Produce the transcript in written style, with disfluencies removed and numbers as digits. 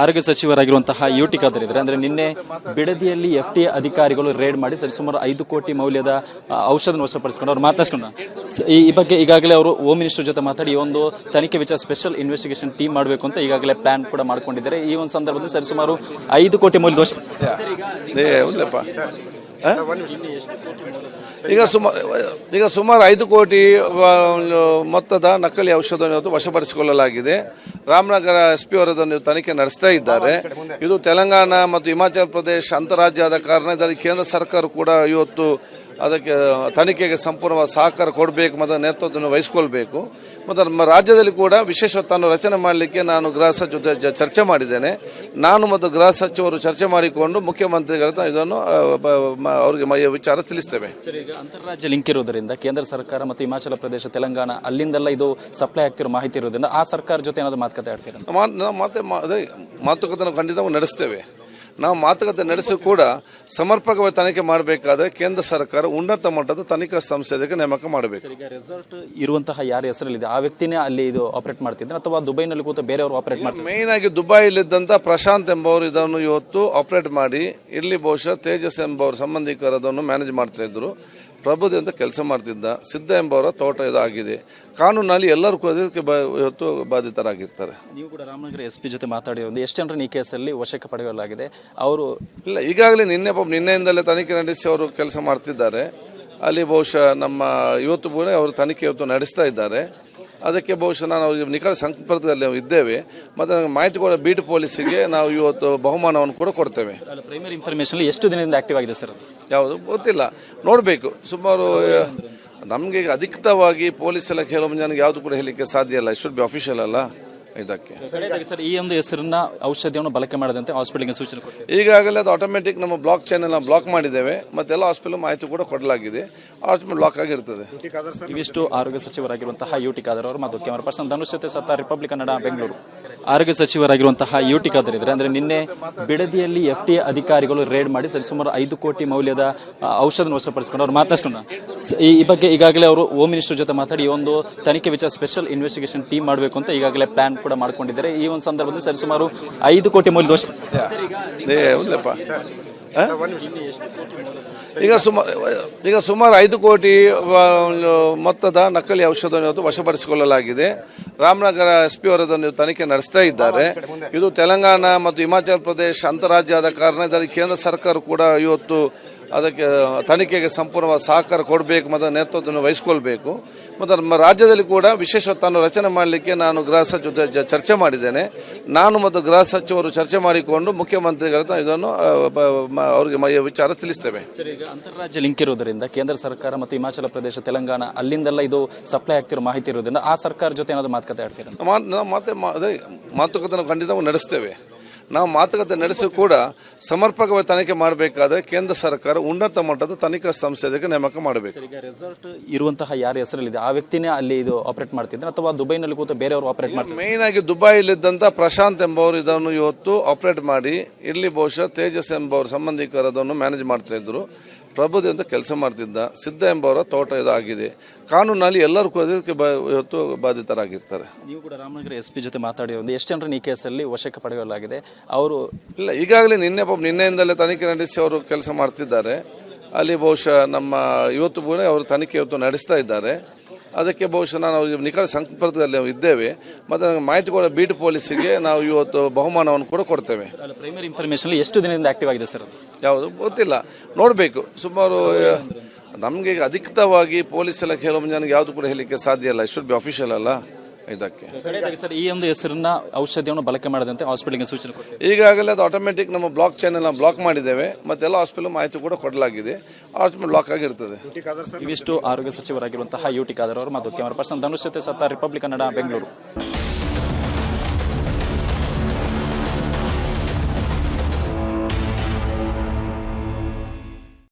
ಆರೋಗ್ಯ ಸಚಿವರಾಗಿರುವಂತಹ ಯುಟಿ ಖಾದರ್ ಇದ್ದಾರೆ. ಅಂದ್ರೆ ನಿನ್ನೆ ಬಿಡದಿಯಲ್ಲಿ ಎಫ್ಡಿಎ ಅಧಿಕಾರಿಗಳು ರೇಡ್ ಮಾಡಿ ಸರಿಸುಮಾರು 5 ಕೋಟಿ ಮೌಲ್ಯದ ಔಷಧ ವಶಪಡಿಸಿಕೊಂಡು ಅವ್ರು ಮಾತಾಡ್ಕೊಂಡು ಈ ಬಗ್ಗೆ ಈಗಾಗಲೇ ಅವರು ಹೋಮ್ ಮಿನಿಸ್ಟರ್ ಜೊತೆ ಮಾತಾಡಿ ಈ ಒಂದು ತನಿಖೆ ವಿಚಾರ ಸ್ಪೆಷಲ್ ಇನ್ವೆಸ್ಟಿಗೇಷನ್ ಟೀಮ್ ಮಾಡಬೇಕು ಅಂತ ಈಗಾಗಲೇ ಪ್ಲಾನ್ ಕೂಡ ಮಾಡ್ಕೊಂಡಿದ್ದಾರೆ. ಈ ಒಂದು ಸಂದರ್ಭದಲ್ಲಿ ಸರಿಸುಮಾರು 5 ಕೋಟಿ ಮೌಲ್ಯದ ಈಗ ಸುಮಾರು 5 ಕೋಟಿ ಮೊತ್ತದ ನಕಲಿ ಔಷಧವನ್ನು ವಶಪಡಿಸಿಕೊಳ್ಳಲಾಗಿದೆ. ರಾಮನಗರ SP ಅವರನ್ನು ತನಿಖೆ ನಡೆಸ್ತಾ ಇದ್ದಾರೆ. ಇದು ತೆಲಂಗಾಣ ಮತ್ತು ಹಿಮಾಚಲ ಪ್ರದೇಶ ಅಂತರಾಜ್ಯ ಆದ ಕಾರಣ ಇದರಲ್ಲಿ ಕೇಂದ್ರ ಸರ್ಕಾರ ಕೂಡ ಇವತ್ತು ಅದಕ್ಕೆ ತನಿಖೆಗೆ ಸಂಪೂರ್ಣವಾದ ಸಹಕಾರ ಕೊಡಬೇಕು ಮತ್ತು ನೇತೃತ್ವವನ್ನು ವಹಿಸಿಕೊಳ್ಬೇಕು. ಮತ್ತು ನಮ್ಮ ರಾಜ್ಯದಲ್ಲಿ ಕೂಡ ವಿಶೇಷ ತಾನು ರಚನೆ ಮಾಡಲಿಕ್ಕೆ ನಾನು ಗೃಹ ಸಚಿವ ಜೊತೆ ಚರ್ಚೆ ಮಾಡಿದ್ದೇನೆ. ನಾನು ಮತ್ತು ಗೃಹ ಸಚಿವರು ಚರ್ಚೆ ಮಾಡಿಕೊಂಡು ಮುಖ್ಯಮಂತ್ರಿಗಳ ಇದನ್ನು ಅವರಿಗೆ ವಿಚಾರ ತಿಳಿಸ್ತೇವೆ. ಈಗ ಅಂತರ್ರಾಜ್ಯ ಲಿಂಕ್ ಇರುವುದರಿಂದ ಕೇಂದ್ರ ಸರ್ಕಾರ ಮತ್ತು ಹಿಮಾಚಲ ಪ್ರದೇಶ ತೆಲಂಗಾಣ ಅಲ್ಲಿಂದೆಲ್ಲ ಇದು ಸಪ್ಲೈ ಆಗ್ತಿರೋ ಮಾಹಿತಿ ಇರೋದ್ರಿಂದ ಆ ಸರ್ಕಾರ ಜೊತೆ ಏನಾದರೂ ಮಾತುಕತೆ ಆಡ್ತೀರಾ? ಮಾತುಕತೆ ಖಂಡಿತವಾಗಿ ನಡೆಸ್ತೇವೆ. ನಾವು ಮಾತುಕತೆ ನಡೆಸಿ ಕೂಡ ಸಮರ್ಪಕವಾಗಿ ತನಿಖೆ ಮಾಡಬೇಕಾದ್ರೆ ಕೇಂದ್ರ ಸರ್ಕಾರ ಉನ್ನತ ಮಟ್ಟದ ತನಿಖಾ ಸಂಸ್ಥೆ ಅದಕ್ಕೆ ನೇಮಕ ಮಾಡಬೇಕು. ಈಗ ರೆಸಾರ್ಟ್ ಇರುವಂತಹ ಯಾರ ಹೆಸರಲ್ಲಿದೆ ಆ ವ್ಯಕ್ತಿನೇ ಅಲ್ಲಿ ಇದು ಆಪರೇಟ್ ಮಾಡ್ತಿದ್ರೆ ಅಥವಾ ದುಬೈನಲ್ಲಿ ಕೂತ ಬೇರೆಯವರು ಆಪರೇಟ್ ಮಾಡ್ತಾರೆ? ಮೇನ್ ಆಗಿ ದುಬೈಲಿದ್ದಂತ ಪ್ರಶಾಂತ್ ಎಂಬವರು ಇದನ್ನು ಇವತ್ತು ಆಪರೇಟ್ ಮಾಡಿ ಇಲ್ಲಿ ಬಹುಶಃ ತೇಜಸ್ ಎಂಬವರು ಸಂಬಂಧಿಕರು ಅದನ್ನು ಮ್ಯಾನೇಜ್ ಮಾಡ್ತಾ ಇದ್ರು. ಪ್ರಭುದೇ ಅಂತ ಕೆಲಸ ಮಾಡ್ತಿದ್ದ ಸಿದ್ಧ ಎಂಬವರ ತೋಟ ಇದಾಗಿದೆ. ಕಾನೂನಲ್ಲಿ ಎಲ್ಲರೂ ಕೂಡ ಇದಕ್ಕೆ ಇವತ್ತು ಬಾಧಿತರಾಗಿರ್ತಾರೆ. ನೀವು ಕೂಡ ರಾಮನಗರ SP ಜೊತೆ ಮಾತಾಡಿರೋದು ಎಷ್ಟು ಜನರನ್ನು ಈ ಕೇಸಲ್ಲಿ ವಶಕ್ಕೆ ಪಡೆಯಲಾಗಿದೆ? ಅವರು ಇಲ್ಲ, ಈಗಾಗಲೇ ನಿನ್ನೆಯಿಂದಲೇ ತನಿಖೆ ನಡೆಸಿ ಅವರು ಕೆಲಸ ಮಾಡ್ತಿದ್ದಾರೆ. ಅಲ್ಲಿ ಬಹುಶಃ ನಮ್ಮ ಇವತ್ತು ಕೂಡ ಅವರು ತನಿಖೆ ಇವತ್ತು ನಡೆಸ್ತಾ ಇದ್ದಾರೆ. ಅದಕ್ಕೆ ಬಹುಶಃ ನಾವು ನಿಖರ ಸಂಪರ್ಕದಲ್ಲಿ ಇದ್ದೇವೆ. ಮತ್ತು ನನಗೆ ಮಾಹಿತಿ ಕೂಡ ಬೀಟ್ ಪೊಲೀಸಿಗೆ ನಾವು ಇವತ್ತು ಬಹುಮಾನವನ್ನು ಕೂಡ ಕೊಡ್ತೇವೆ. ಪ್ರೈಮರಿ ಇನ್ಫಾರ್ಮೇಶನ್ ಎಷ್ಟು ದಿನದಿಂದ ಆಕ್ಟಿವ್ ಆಗಿದೆ ಸರ್? ಯಾವುದು ಗೊತ್ತಿಲ್ಲ, ನೋಡಬೇಕು. ಸುಮಾರು ನಮಗೆ ಈಗ ಅಧಿಕೃತವಾಗಿ ಪೊಲೀಸ್ ಎಲ್ಲ ಕೆಲವು ಜನಕ್ಕೆ ಯಾವುದು ಕೂಡ ಹೇಳಲಿಕ್ಕೆ ಸಾಧ್ಯ ಇಲ್ಲ. ಇಟ್ ಶುಡ್ ಬಿ ಅಫಿಷಿಯಲ್ ಅಲ್ಲ ಇದಕ್ಕೆ. ಸರ್, ಈ ಒಂದು ಹೆಸರನ್ನ ಔಷಧಿಯನ್ನು ಬಳಕೆ ಮಾಡದಂತೆ ಹಾಸ್ಪಿಟಲ್ಗೆ ಸೂಚನೆ ಕೊಟ್ಟಿದೆ. ಈಗಾಗಲೇ ಅದು ಆಟೋಮೆಟಿಕ್ ನಮ್ಮ ಬ್ಲಾಕ್ ಚೈನಲ್ ಬ್ಲಾಕ್ ಮಾಡಿದ್ದೇವೆ. ಮತ್ತೆಲ್ಲ ಹಾಸ್ಪಿಟಲ್ ಮಾಹಿತಿ ಕೂಡ ಕೊಡಲಾಗಿದೆ. ಹಾಸ್ಪಿಟಲ್ ಬ್ಲಾಕ್ ಆಗಿರ್ತದೆ. ಇವಿಷ್ಟು ಆರೋಗ್ಯ ಸಚಿವರಾಗಿರುವಂತಹ ಯುಟಿ ಖಾದರ್ ಅವರು ಮತ್ತು ಕ್ಯಾಮರಾ ಪರ್ಸನ್ ಧನುಷ್ ಜೊತೆ ಸತ್ತ ರಿಪಬ್ಲಿಕ್ ಕನ್ನಡ, ಬೆಂಗಳೂರು. ಆರೋಗ್ಯ ಸಚಿವರಾಗಿರುವಂತಹ ಯುಟಿ ಖಾದರ್ ಇದ್ದಾರೆ. ಅಂದ್ರೆ ನಿನ್ನೆ ಬಿಡದಿಯಲ್ಲಿ ಎಫ್ಡಿಎ ಅಧಿಕಾರಿಗಳು ರೇಡ್ ಮಾಡಿ ಸರಿಸುಮಾರು 5 ಕೋಟಿ ಮೌಲ್ಯದ ಔಷಧ ವಶಪಡಿಸಿಕೊಂಡು ಅವ್ರು ಮಾತಾಡ್ಕೊಂಡು ಈ ಬಗ್ಗೆ ಈಗಾಗಲೇ ಅವರು ಹೋಮ್ ಮಿನಿಸ್ಟರ್ ಜೊತೆ ಮಾತಾಡಿ ಈ ಒಂದು ತನಿಖೆ ವಿಚಾರ ಸ್ಪೆಷಲ್ ಇನ್ವೆಸ್ಟಿಗೇಷನ್ ಟೀಮ್ ಮಾಡಬೇಕು ಅಂತ ಈಗಾಗಲೇ ಪ್ಲಾನ್ ಕೂಡ ಮಾಡ್ಕೊಂಡಿದ್ದಾರೆ. ಈ ಒಂದು ಸಂದರ್ಭದಲ್ಲಿ ಸರಿಸುಮಾರು 5 ಕೋಟಿ ಮೌಲ್ಯದ ಈಗ ಸುಮಾರು 5 ಕೋಟಿ ಮೊತ್ತದ ನಕಲಿ ಔಷಧವನ್ನು ವಶಪಡಿಸಿಕೊಳ್ಳಲಾಗಿದೆ. ರಾಮನಗರ SP ಅವರನ್ನು ತನಿಖೆ ನಡೆಸ್ತಾ ಇದ್ದಾರೆ. ಇದು ತೆಲಂಗಾಣ ಮತ್ತು ಹಿಮಾಚಲ ಪ್ರದೇಶ ಅಂತರಾಜ್ಯ ಆದ ಕಾರಣ ಇದರಲ್ಲಿ ಕೇಂದ್ರ ಸರ್ಕಾರ ಕೂಡ ಇವತ್ತು ಅದಕ್ಕೆ ತನಿಖೆಗೆ ಸಂಪೂರ್ಣವಾದ ಸಹಕಾರ ಕೊಡಬೇಕು ಮತ್ತು ನೇತೃತ್ವವನ್ನು ವಹಿಸಿಕೊಳ್ಬೇಕು. ಮತ್ತು ನಮ್ಮ ರಾಜ್ಯದಲ್ಲಿ ಕೂಡ ವಿಶೇಷ ತಾನು ರಚನೆ ಮಾಡಲಿಕ್ಕೆ ನಾನು ಗೃಹ ಸಚಿವ ಜೊತೆ ಚರ್ಚೆ ಮಾಡಿದ್ದೇನೆ. ನಾನು ಮತ್ತು ಗೃಹ ಸಚಿವರು ಚರ್ಚೆ ಮಾಡಿಕೊಂಡು ಮುಖ್ಯಮಂತ್ರಿಗಳ ಇದನ್ನು ಅವರಿಗೆ ವಿಚಾರ ತಿಳಿಸ್ತೇವೆ. ಈಗ ಅಂತರ್ರಾಜ್ಯ ಲಿಂಕ್ ಇರುವುದರಿಂದ ಕೇಂದ್ರ ಸರ್ಕಾರ ಮತ್ತು ಹಿಮಾಚಲ ಪ್ರದೇಶ ತೆಲಂಗಾಣ ಅಲ್ಲಿಂದೆಲ್ಲ ಇದು ಸಪ್ಲೈ ಆಗ್ತಿರೋ ಮಾಹಿತಿ ಇರೋದ್ರಿಂದ ಆ ಸರ್ಕಾರ ಜೊತೆ ಏನಾದರೂ ಮಾತುಕತೆ ಆಡ್ತೀರಾ? ಮಾತುಕತೆ ಖಂಡಿತವಾಗಿ ನಡೆಸ್ತೇವೆ. ನಾವು ಮಾತುಕತೆ ನಡೆಸಿ ಕೂಡ ಸಮರ್ಪಕವಾಗಿ ತನಿಖೆ ಮಾಡಬೇಕಾದ್ರೆ ಕೇಂದ್ರ ಸರ್ಕಾರ ಉನ್ನತ ಮಟ್ಟದ ತನಿಖಾ ಸಂಸ್ಥೆ ಅದಕ್ಕೆ ನೇಮಕ ಮಾಡಬೇಕು. ಈಗ ರೆಸಾರ್ಟ್ ಇರುವಂತಹ ಯಾರ ಹೆಸರಲ್ಲಿದೆ ಆ ವ್ಯಕ್ತಿನೇ ಅಲ್ಲಿ ಇದು ಆಪರೇಟ್ ಮಾಡ್ತಿದ್ರೆ ಅಥವಾ ದುಬೈನಲ್ಲಿ ಕೂತ ಬೇರೆಯವರು ಆಪರೇಟ್ ಮಾಡ್ತಾರೆ? ಮೇನ್ ಆಗಿ ದುಬೈಲಿದ್ದಂತ ಪ್ರಶಾಂತ್ ಎಂಬವರು ಇದನ್ನು ಇವತ್ತು ಆಪರೇಟ್ ಮಾಡಿ ಇಲ್ಲಿ ಬಹುಶಃ ತೇಜಸ್ ಎಂಬವರು ಸಂಬಂಧಿಕರು ಅದನ್ನು ಮ್ಯಾನೇಜ್ ಮಾಡ್ತಾ ಇದ್ರು. ಪ್ರಭುದೇ ಅಂತ ಕೆಲಸ ಮಾಡ್ತಿದ್ದ ಸಿದ್ಧ ಎಂಬವರ ತೋಟ ಇದಾಗಿದೆ. ಕಾನೂನಲ್ಲಿ ಎಲ್ಲರೂ ಕೂಡ ಇದಕ್ಕೆ ಇವತ್ತು ಬಾಧಿತರಾಗಿರ್ತಾರೆ. ನೀವು ಕೂಡ ರಾಮನಗರ SP ಜೊತೆ ಮಾತಾಡಿರೋದು ಎಷ್ಟು ಜನರನ್ನು ಈ ಕೇಸಲ್ಲಿ ವಶಕ್ಕೆ ಪಡೆಯಲಾಗಿದೆ? ಅವರು ಇಲ್ಲ, ಈಗಾಗಲೇ ನಿನ್ನೆಯಿಂದಲೇ ತನಿಖೆ ನಡೆಸಿ ಅವರು ಕೆಲಸ ಮಾಡ್ತಿದ್ದಾರೆ. ಅಲ್ಲಿ ಬಹುಶಃ ನಮ್ಮ ಇವತ್ತು ಕೂಡ ಅವರು ತನಿಖೆ ಇವತ್ತು ನಡೆಸ್ತಾ ಇದ್ದಾರೆ. ಅದಕ್ಕೆ ಬಹುಶಃ ನಾವು ನಿಖರ ಸಂಪರ್ಕದಲ್ಲಿ ಇದ್ದೇವೆ. ಮತ್ತು ನನಗೆ ಮಾಹಿತಿ ಕೂಡ ಬೀಟ್ ಪೊಲೀಸಿಗೆ ನಾವು ಇವತ್ತು ಬಹುಮಾನವನ್ನು ಕೂಡ ಕೊಡ್ತೇವೆ. ಪ್ರೈಮರಿ ಇನ್ಫಾರ್ಮೇಶನ್ ಎಷ್ಟು ದಿನದಿಂದ ಆಕ್ಟಿವ್ ಆಗಿದೆ ಸರ್? ಯಾವುದು ಗೊತ್ತಿಲ್ಲ, ನೋಡಬೇಕು. ಸುಮಾರು ನಮಗೆ ಅಧಿಕೃತವಾಗಿ ಪೊಲೀಸ್ ಎಲ್ಲ ಕೆಲವು ಜನಕ್ಕೆ ಯಾವುದು ಕೂಡ ಹೇಳಲಿಕ್ಕೆ ಸಾಧ್ಯ ಇಲ್ಲ. ಇಟ್ ಶುಡ್ ಬಿ ಅಫಿಷಿಯಲ್ ಅಲ್ಲ ಇದಕ್ಕೆ. ಸರ್, ಈ ಒಂದು ಹೆಸರನ್ನ ಔಷಧಿಯನ್ನು ಬಳಕೆ ಮಾಡದಂತೆ ಹಾಸ್ಪಿಟಲ್ಗೆ ಸೂಚನೆ ಕೊಟ್ಟಿದೆ. ಈಗಾಗಲೇ ಅದು ಆಟೋಮೆಟಿಕ್ ನಮ್ಮ ಬ್ಲಾಕ್ ಚೈನಲ್ ಬ್ಲಾಕ್ ಮಾಡಿದ್ದೇವೆ. ಮತ್ತೆಲ್ಲ ಹಾಸ್ಪಿಟಲ್ ಮಾಹಿತಿ ಕೂಡ ಕೊಡಲಾಗಿದೆ. ಹಾಸ್ಪಿಟಲ್ ಬ್ಲಾಕ್ ಆಗಿರ್ತದೆ. ಇವಿಷ್ಟು ಆರೋಗ್ಯ ಸಚಿವರಾಗಿರುವಂತಹ ಯುಟಿ ಖಾದರ್ ಅವರು ಮತ್ತು ಕ್ಯಾಮರಾ ಪರ್ಸನ್ ಧನುಷ್ ಜೊತೆ ಸತ್ತ ರಿಪಬ್ಲಿಕ್ ಕನ್ನಡ, ಬೆಂಗಳೂರು.